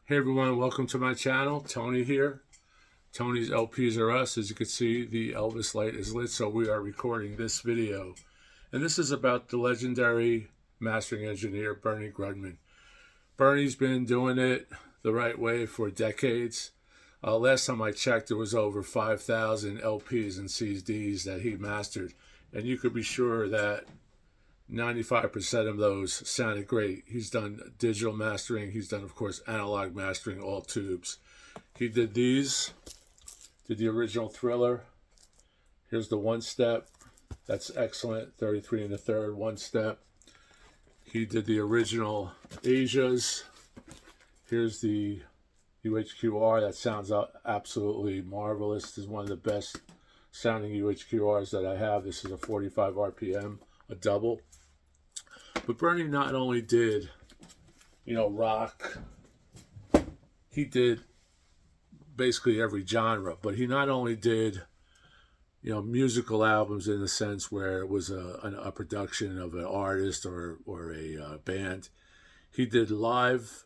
Hey everyone, welcome to my channel. Tony here. Tony's LPs are us. As you can see, the Elvis light is lit, so we are recording this video. And this is about the legendary mastering engineer, Bernie GRUNDMAN. Bernie's been doing it the right way for decades. Last time I checked, there was over 5,000 LPs and CDs that he mastered. And you could be sure that 95% of those sounded great. He's done digital mastering. He's done, of course, analog mastering, all tubes. He did these, did the original Thriller. Here's the one step. That's excellent. 33 1/3, one step. He did the original Asias. Here's the UHQR. That sounds absolutely marvelous. This is one of the best sounding UHQRs that I have. This is a 45 RPM, a double. But Bernie not only did, rock, he did basically every genre, but he not only did, musical albums in the sense where it was a production of an artist or a band. He did live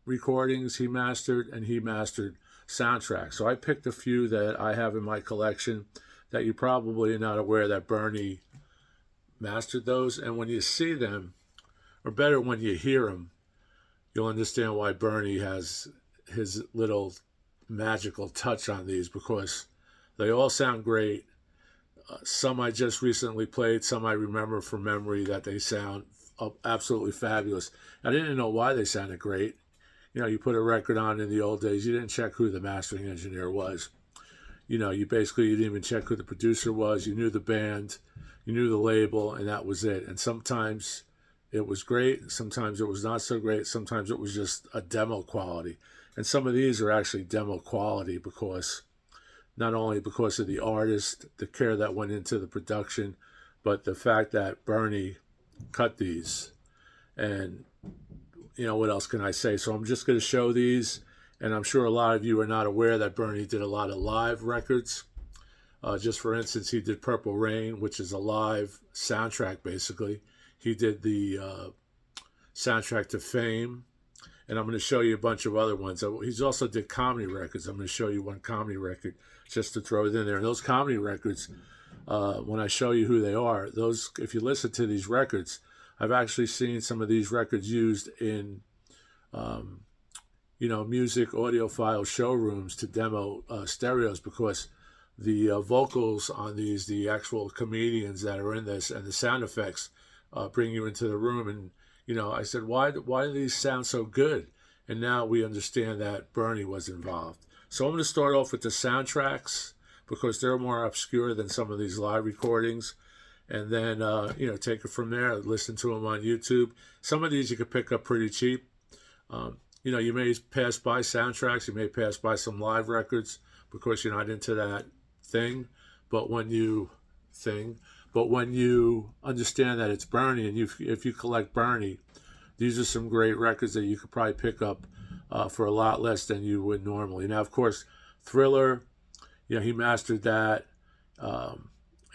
recordings he mastered, and he mastered soundtracks. So I picked a few that I have in my collection that you probably are not aware that Bernie mastered those. And when you see them, or better, when you hear them, you'll understand why Bernie has his little magical touch on these, because they all sound great. Some I just recently played, some I remember from memory that they sound absolutely fabulous. I didn't know why they sounded great. You put a record on in the old days, you didn't check who the mastering engineer was. You didn't even check who the producer was. You knew the band, you knew the label, and that was it. And sometimes it was great, sometimes it was not so great, sometimes it was just a demo quality. And some of these are actually demo quality because not only because of the artist, the care that went into the production, but the fact that Bernie cut these. And what else can I say? So I'm just going to show these, and I'm sure a lot of you are not aware that Bernie did a lot of live records. Just for instance, he did Purple Rain, which is a live soundtrack, basically. He did the soundtrack to Fame, and I'm going to show you a bunch of other ones. He's also did comedy records. I'm going to show you one comedy record just to throw it in there. And those comedy records, when I show you who they are, those, if you listen to these records, I've actually seen some of these records used in, music audiophile showrooms to demo stereos, because the vocals on these, the actual comedians that are in this, and the sound effects bring you into the room. And, I said, why do these sound so good? And now we understand that Bernie was involved. So I'm going to start off with the soundtracks, because they're more obscure than some of these live recordings. And then, take it from there, listen to them on YouTube. Some of these you can pick up pretty cheap. You may pass by soundtracks, you may pass by some live records because you're not into that thing. But when you understand that it's Bernie, and if you collect Bernie, these are some great records that you could probably pick up for a lot less than you would normally. Now, of course, Thriller, he mastered that.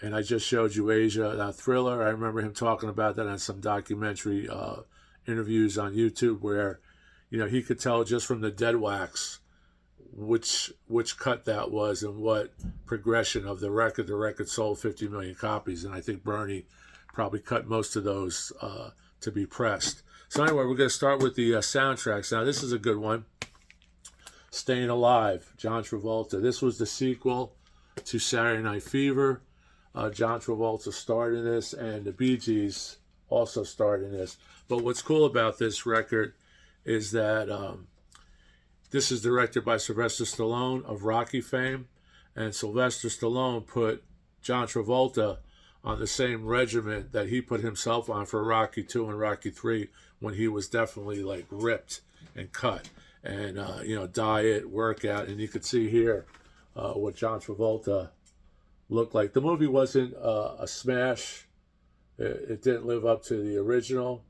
And I just showed you Asia. Now, Thriller, I remember him talking about that on some documentary interviews on YouTube, where, he could tell just from the dead wax which cut that was and what progression of the record. The record sold 50 million copies, and I think Bernie probably cut most of those to be pressed. So anyway, we're going to start with the soundtracks. Now, this is a good one. Staying Alive, John Travolta. This was the sequel to Saturday Night Fever. John Travolta starred in this, and the Bee Gees also starred in this. But what's cool about this record is that this is directed by Sylvester Stallone of Rocky fame, and Sylvester Stallone put John Travolta on the same regiment that he put himself on for Rocky 2 and Rocky 3, when he was definitely like ripped and cut, and diet, workout. And you could see here what John Travolta looked like. The movie wasn't a smash. It didn't live up to the original,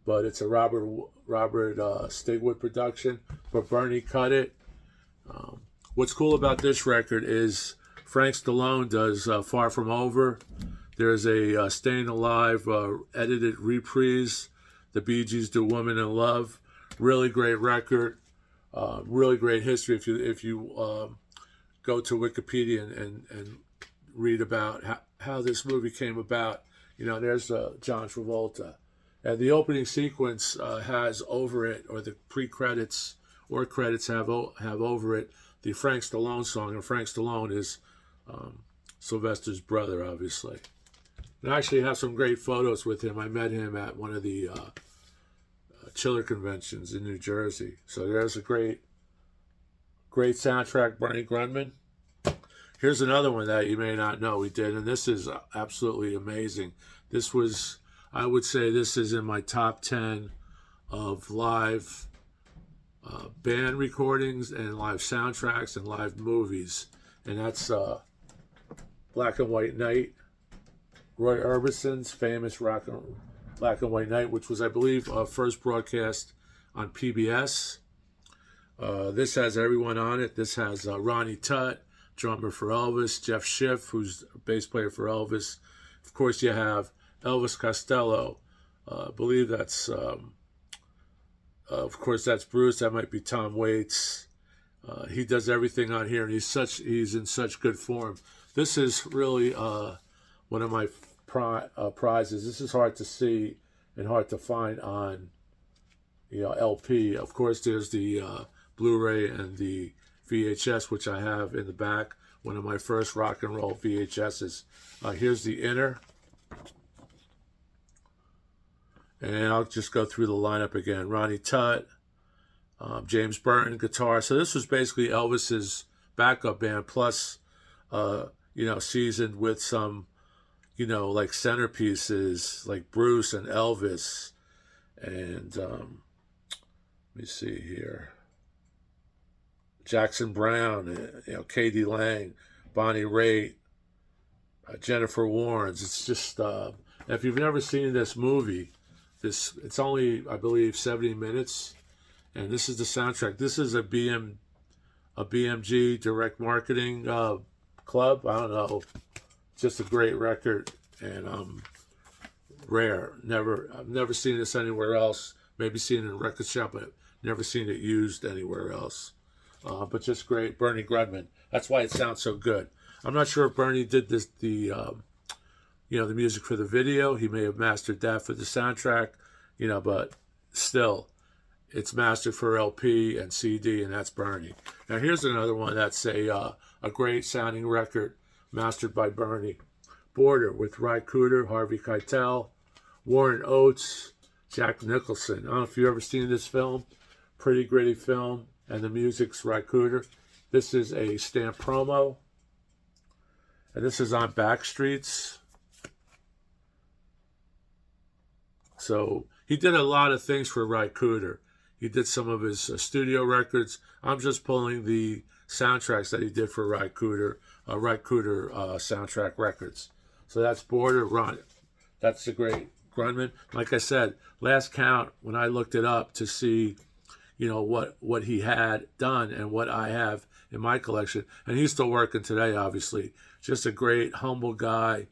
but it's a Robert Stigwood production. But Bernie cut it. What's cool about this record is Frank Stallone does Far From Over. There's a Staying Alive edited reprise. The Bee Gees do Woman in Love. Really great record. Really great history. If you go to Wikipedia and read about how this movie came about, you know, there's John Travolta. And the opening sequence has over it, or the pre-credits or credits have over it, the Frank Stallone song. And Frank Stallone is Sylvester's brother, obviously. And I actually have some great photos with him. I met him at one of the Chiller conventions in New Jersey. So there's a great soundtrack, Bernie Grundman. Here's another one that you may not know we did, and this is absolutely amazing. This was, I would say this is in my top 10 of live band recordings and live soundtracks and live movies. And that's Black and White Night, Roy Orbison's famous Black and White Night, which was, I believe, first broadcast on PBS. This has everyone on it. This has Ronnie Tutt, drummer for Elvis, Jeff Schiff, who's a bass player for Elvis. Of course, you have Elvis Costello. I believe that's, of course, that's Bruce. That might be Tom Waits. He does everything on here, and he's in such good form. This is really one of my prizes. This is hard to see and hard to find on, you know, LP. Of course, there's the Blu-ray and the VHS, which I have in the back. One of my first rock and roll VHSs. Here's the inner. And I'll just go through the lineup again. Ronnie Tutt, James Burton, guitar. So this was basically Elvis's backup band, plus, you know, seasoned with some, you know, like centerpieces, like Bruce and Elvis. And let me see here. Jackson Brown, you know, K.D. Lang, Bonnie Raitt, Jennifer Warnes. It's just, if you've never seen this movie, it's only, I believe, 70 minutes, and this is the soundtrack. This is a BMG direct marketing club. I don't know, just a great record, and rare. I've never seen this anywhere else. Maybe seen it in a record shop, but never seen it used anywhere else. But just great. Bernie Grundman. That's why it sounds so good. I'm not sure if Bernie did you know, the music for the video. He may have mastered that for the soundtrack, you know, but still, it's mastered for LP and CD, and that's Bernie. Now here's another one that's a great sounding record, mastered by Bernie. Border with Ry Cooder, Harvey Keitel, Warren Oates, Jack Nicholson. I don't know if you've ever seen this film. Pretty gritty film, and the music's Ry Cooder. This is a stamp promo, and this is on Backstreets. So he did a lot of things for Ry Cooder. He did some of his studio records. I'm just pulling the soundtracks that he did for Ry Cooder soundtrack records. So that's Border Run. That's the great Grundman. Like I said, last count, when I looked it up to see, you know, what he had done and what I have in my collection, and he's still working today, obviously. Just a great, humble guy.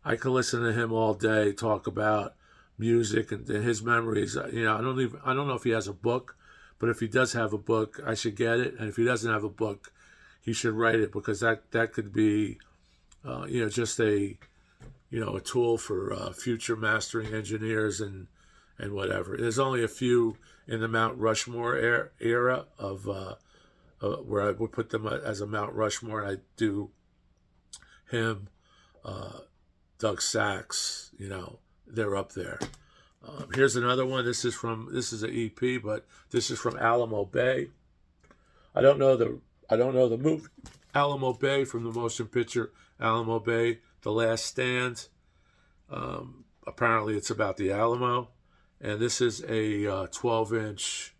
I could listen to him all day, talk about music and his memories. You know, I don't know if he has a book, but if he does have a book, I should get it. And if he doesn't have a book, he should write it, because that could be, you know, just a tool for future mastering engineers and whatever. There's only a few in the Mount Rushmore era of where I would put them as a Mount Rushmore. I do him, Doug Sax, you know, they're up there. Here's another one. This is an EP, but this is from Alamo Bay. I don't know the movie Alamo Bay from the motion picture Alamo Bay, The Last Stand. Apparently it's about the Alamo. And this is a 12-inch.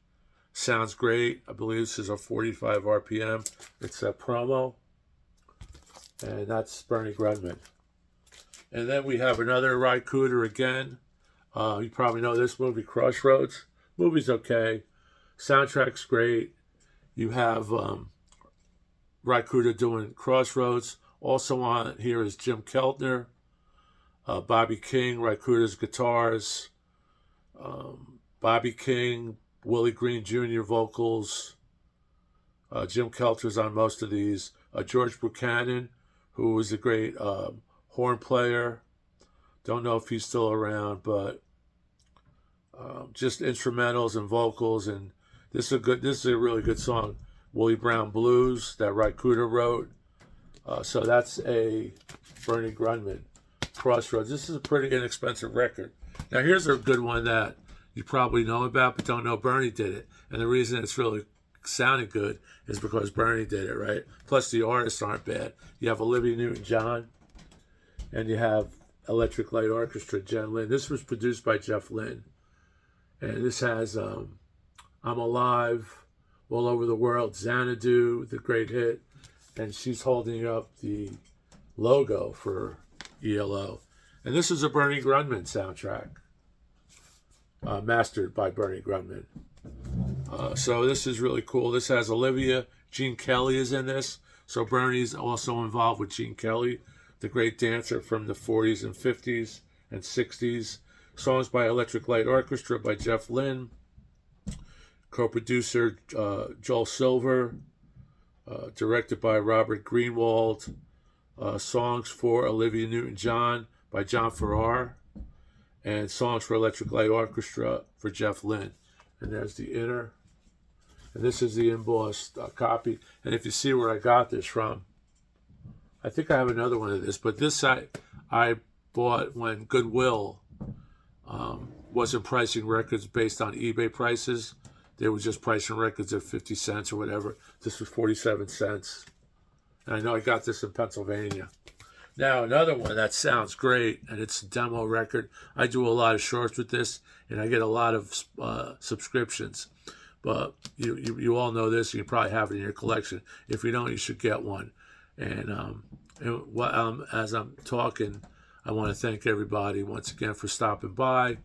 Sounds great. I believe this is a 45 RPM. It's a promo. And that's Bernie Grundman. And then we have another Ry Cooder again. You probably know this movie, Crossroads. Movie's okay. Soundtrack's great. You have Ry Cooder doing Crossroads. Also on here is Jim Keltner, Bobby King, Ry Cooder's guitars. Bobby King, Willie Green Jr. vocals. Jim Kelter's on most of these. George Buchanan, who was a great horn player. Don't know if he's still around, but just instrumentals and vocals. And this is a really good song. Willie Brown Blues that Rykuda wrote. So that's a Bernie Grundman. Crossroads. This is a pretty inexpensive record. Now here's a good one that you probably know about, but don't know Bernie did it. And the reason it's really sounding good is because Bernie did it, right? Plus the artists aren't bad. You have Olivia Newton-John, and you have Electric Light Orchestra, Jen Lynn. This was produced by Jeff Lynne. And this has I'm Alive, All Over the World, Xanadu, the great hit. And she's holding up the logo for ELO. And this is a Bernie Grundman soundtrack, mastered by Bernie Grundman. So this is really cool. This has Olivia. Gene Kelly is in this. So Bernie's also involved with Gene Kelly, the great dancer from the 40s and 50s and 60s. Songs by Electric Light Orchestra by Jeff Lynne. Co-producer Joel Silver. Directed by Robert Greenwald. Songs for Olivia Newton-John by John Farrar. And songs for Electric Light Orchestra for Jeff Lynne. And there's the inner. And this is the embossed copy. And if you see where I got this from, I think I have another one of this. But this I bought when Goodwill wasn't pricing records based on eBay prices. They were just pricing records at 50 cents or whatever. This was 47 cents. And I know I got this in Pennsylvania. Now, another one that sounds great, and it's a demo record. I do a lot of shorts with this, and I get a lot of subscriptions. But you all know this, and you probably have it in your collection. If you don't, you should get one. And as I'm talking, I want to thank everybody once again for stopping by.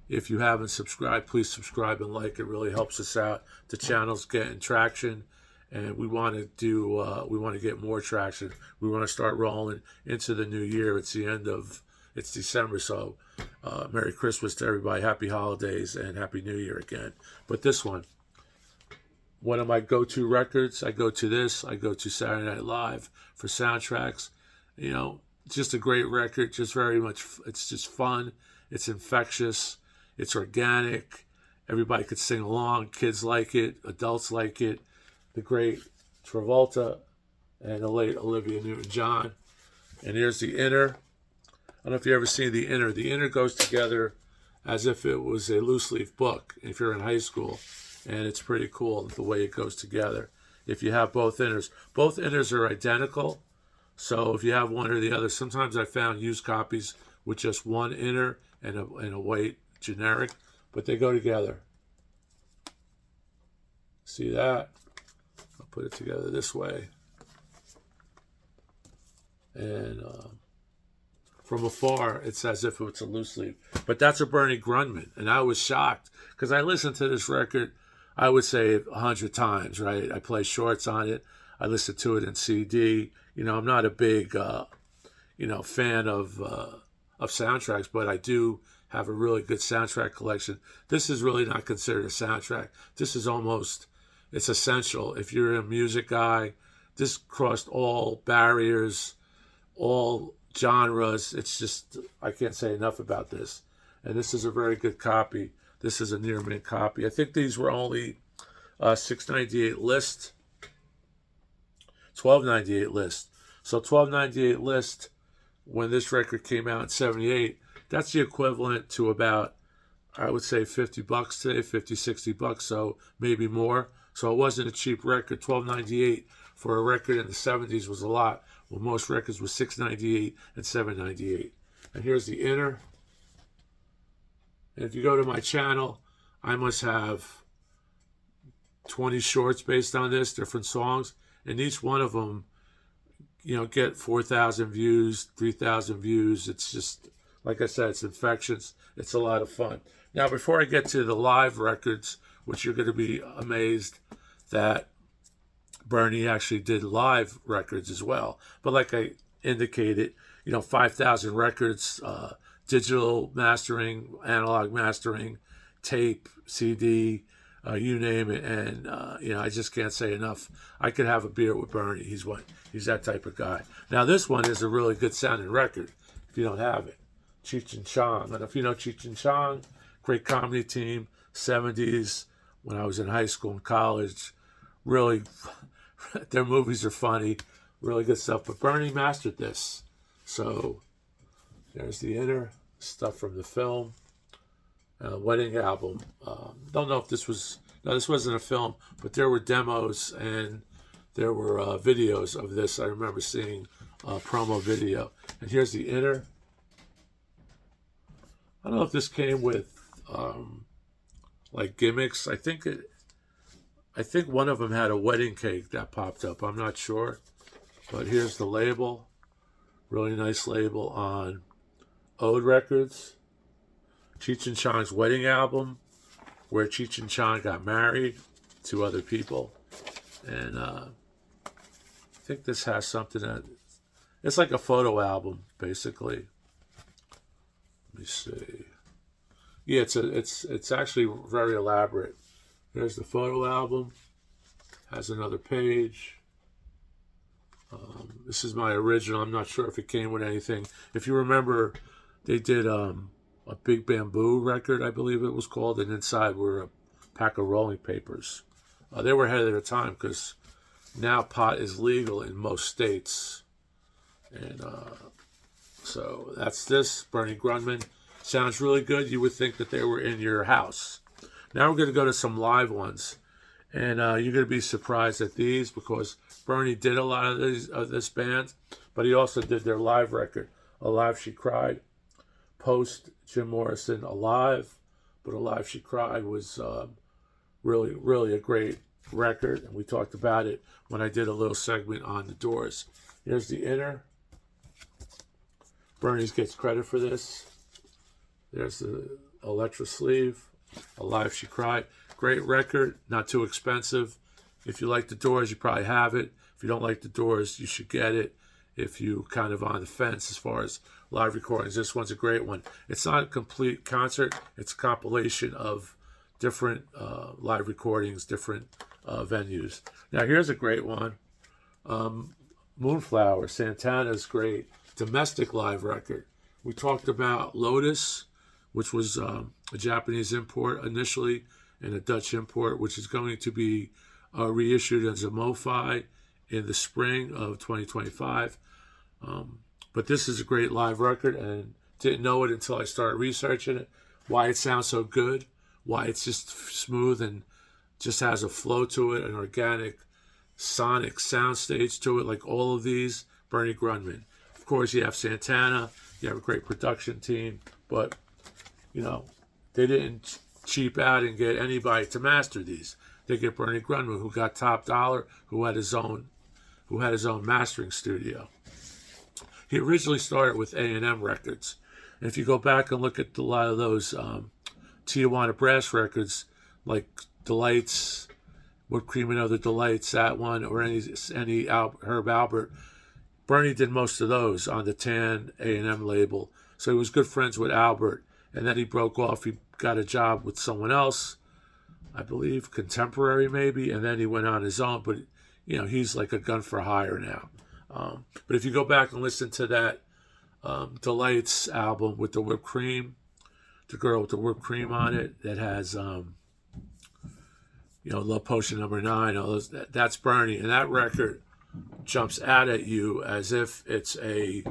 If you haven't subscribed, please subscribe and like. It really helps us out. The channel's getting traction, and we want to get more traction. We want to start rolling into the new year. It's December, so Merry Christmas to everybody, Happy Holidays, and Happy New Year again. But this one of my go-to records, I go to this. I go to Saturday Night Live for soundtracks. You know, just a great record. Just very much. It's just fun. It's infectious. It's organic. Everybody could sing along. Kids like it. Adults like it. The great Travolta and the late Olivia Newton-John. And here's the inner. I don't know if you've ever seen the inner. The inner goes together as if it was a loose leaf book if you're in high school. And it's pretty cool the way it goes together. If you have both inners are identical. So if you have one or the other, sometimes I found used copies with just one inner and a white generic, but they go together. See that? I'll put it together this way. And from afar, it's as if it's a loose leaf. But that's a Bernie Grundman, and I was shocked because I listened to this record, I would say 100 times, right? I play shorts on it. I listen to it in CD. You know, I'm not a big, fan of soundtracks, but I do have a really good soundtrack collection. This is really not considered a soundtrack. This is it's essential. If you're a music guy, this crossed all barriers, all genres. It's just, I can't say enough about this. And this is a very good copy. This is a near mint copy. I think these were only $6.98 list, $12.98 list. So $12.98 list when this record came out in '78. That's the equivalent to about, I would say, $50 today, $50-$60, so maybe more. So it wasn't a cheap record. $12.98 for a record in the '70s was a lot. Well, most records were $6.98 and $7.98. And here's the inner. And if you go to my channel, I must have 20 shorts based on this, different songs, and each one of them, get 4,000 views, 3,000 views. It's just, like I said, it's infectious. It's a lot of fun. Now, before I get to the live records, which you're going to be amazed that Bernie actually did live records as well. But like I indicated, 5,000 records, digital mastering, analog mastering, tape, CD, you name it. And, I just can't say enough. I could have a beer with Bernie. He's that type of guy. Now, this one is a really good sounding record if you don't have it. Cheech and Chong. I don't know if you know Cheech and Chong. Great comedy team, 70s, when I was in high school and college. Really, their movies are funny. Really good stuff. But Bernie mastered this. So there's the inner stuff from the film. Wedding album. Don't know if this wasn't a film, but there were demos and there were videos of this. I remember seeing a promo video. And here's the inner. I don't know if this came with like gimmicks. I think one of them had a wedding cake that popped up. I'm not sure, but here's the label. Really nice label on Ode Records. Cheech and Chong's wedding album, where Cheech and Chong got married to other people. And I think this has something that, it's like a photo album, basically. Let me see. Yeah, it's actually very elaborate. There's the photo album. Has another page. This is my original. I'm not sure if it came with anything. If you remember, they did a Big Bamboo record, I believe it was called, and inside were a pack of rolling papers. They were ahead of their time because now pot is legal in most states. And so that's this, Bernie GRUNDMAN. Sounds really good. You would think that they were in your house. Now we're going to go to some live ones. And you're going to be surprised at these because Bernie did a lot of this band, but he also did their live record, Alive She Cried. Post Jim Morrison, Alive, but Alive She Cried was really, really a great record. And we talked about it when I did a little segment on the Doors. Here's the inner. Bernie gets credit for this. There's the Electra sleeve. Alive She Cried. Great record, not too expensive. If you like the Doors, you probably have it. If you don't like the Doors, you should get it. If you kind of on the fence as far as live recordings, this one's a great one. It's not a complete concert. It's a compilation of different live recordings, different venues. Now, here's a great one. Moonflower, Santana's great domestic live record. We talked about Lotus, which was a Japanese import initially and a Dutch import, which is going to be reissued as a MoFi in the spring of 2025. But this is a great live record, and didn't know it until I started researching it, why it sounds so good, why it's just smooth and just has a flow to it, an organic sonic sound stage to it, like all of these, Bernie GRUNDMAN. Of course, you have Santana, you have a great production team, but, they didn't cheap out and get anybody to master these. They get Bernie GRUNDMAN, who got top dollar, who had his own mastering studio. He originally started with A&M Records. And if you go back and look at a lot of those Tijuana Brass records, like Delights, Whipped Cream and Other Delights, that one, or any Herb Alpert, Bernie did most of those on the Tan A&M label. So he was good friends with Albert. And then he broke off. He got a job with someone else, I believe, Contemporary maybe, and then he went on his own. But, he's like a gun for hire now. But if you go back and listen to that Delights album with the whipped cream, the girl with the whipped cream on it, that has, Love Potion Number 9, all those, that's Bernie. And that record jumps out at you as if it's a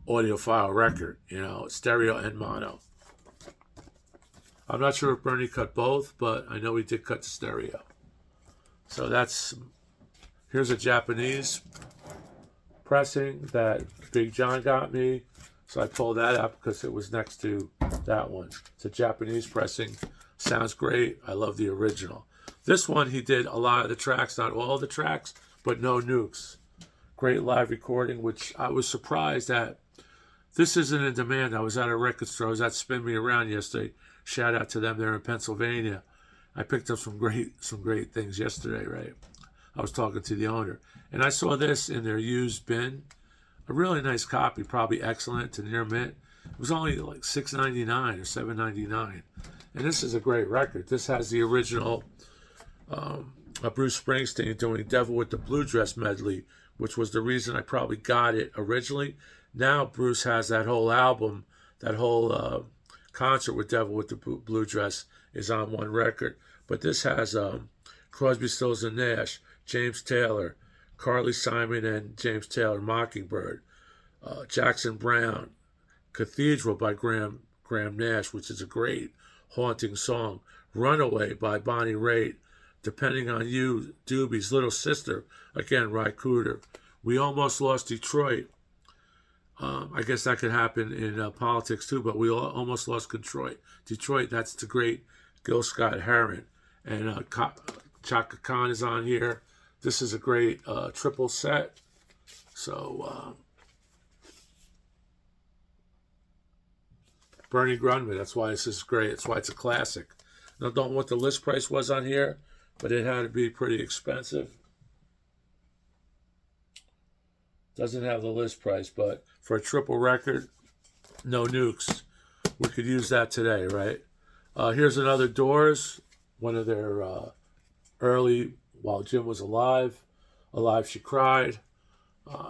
audiophile record, stereo and mono. I'm not sure if Bernie cut both, but I know he did cut the stereo. So here's a Japanese pressing that Big John got me. So I pulled that up because it was next to that one. It's a Japanese pressing. Sounds great. I love the original. This one, he did a lot of the tracks, not all the tracks, but no nukes. Great live recording, which I was surprised at. This isn't in demand. I was at a record store. I was at Spin Me Around yesterday. Shout out to them there in Pennsylvania. I picked up some great things yesterday, right? I was talking to the owner. And I saw this in their used bin. A really nice copy, probably excellent to near mint. It was only like $6.99 or $7.99. And this is a great record. This has the original Bruce Springsteen doing Devil with the Blue Dress medley, which was the reason I probably got it originally. Now Bruce has that whole album, that whole concert with Devil with the Blue Dress is on one record. But this has Crosby, Stills and Nash, James Taylor, Carly Simon and James Taylor, Mockingbird, Jackson Browne, Cathedral by Graham Nash, which is a great haunting song, Runaway by Bonnie Raitt, Depending on You, Doobie's Little Sister, again, Ry Cooder. We Almost Lost Detroit. I guess that could happen in politics too, but we almost lost Detroit, that's the great Gil Scott-Heron. And Chaka Khan is on here. This is a great triple set. So, Bernie Grundman, that's why this is great. That's why it's a classic. Now, don't know what the list price was on here, but it had to be pretty expensive. Doesn't have the list price, but for a triple record, no nukes. We could use that today, right? Here's another Doors, one of their early, while Jim was alive. Alive She Cried.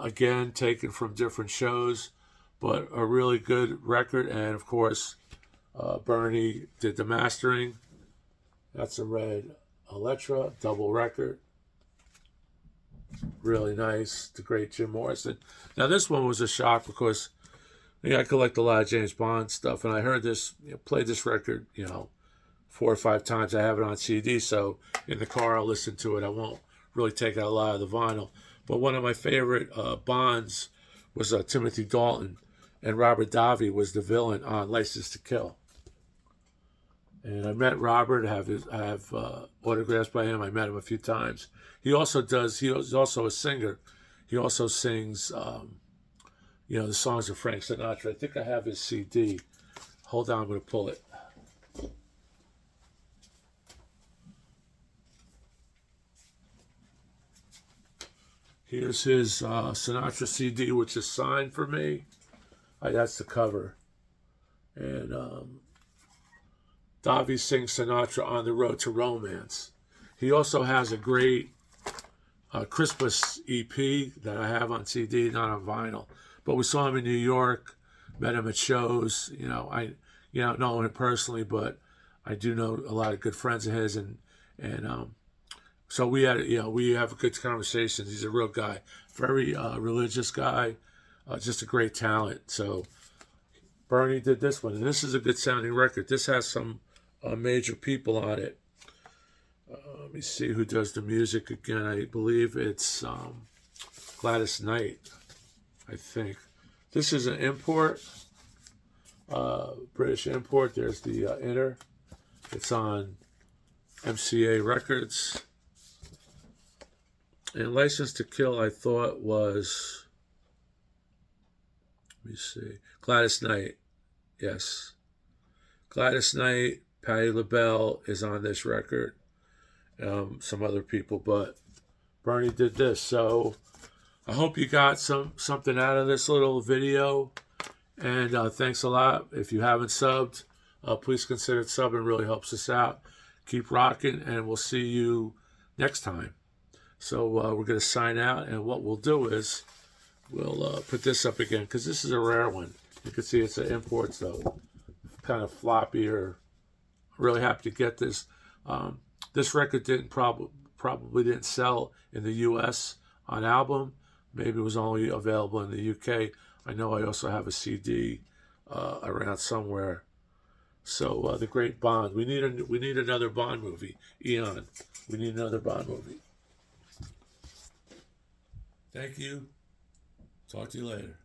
Again, taken from different shows, but a really good record. And of course, Bernie did the mastering. That's a red Electra, double record. Really nice. The great Jim Morrison. Now, this one was a shock because I collect a lot of James Bond stuff, and I heard this, played this record, 4 or 5 times. I have it on CD, so in the car I'll listen to it. I won't really take out a lot of the vinyl. But one of my favorite Bonds was Timothy Dalton, and Robert Davi was the villain on License to Kill. And I met Robert. I have autographs by him. I met him a few times. He's also a singer. He also sings, the songs of Frank Sinatra. I think I have his CD. Hold on, I'm going to pull it. Here's his Sinatra CD, which is signed for me. That's the cover. And Davi sings Sinatra on the Road to Romance. He also has a great Christmas EP that I have on CD, not on vinyl. But we saw him in New York, met him at shows. I don't know him personally, but I do know a lot of good friends of his, and so we have good conversations. He's a real guy, very religious guy, just a great talent. So Bernie did this one, and this is a good sounding record. This has some major people on it. Let me see who does the music again. I believe it's Gladys Knight, I think. This is an import, British import. There's the inner. It's on MCA Records. And License to Kill, I thought was, let me see, Gladys Knight. Yes. Gladys Knight, Patti LaBelle is on this record. Some other people, but Bernie did this. So I hope you got something out of this little video. And thanks a lot. If you haven't subbed, please consider subbing. It really helps us out. Keep rocking, and we'll see you next time. So we're going to sign out, and what we'll do is we'll put this up again, because this is a rare one. You can see it's an import, so kind of floppy. Really happy to get this. This record probably didn't sell in the U.S. on album. Maybe it was only available in the U.K. I know I also have a CD around somewhere. So the great Bond. We need another Bond movie. Eon. We need another Bond movie. Thank you. Talk to you later.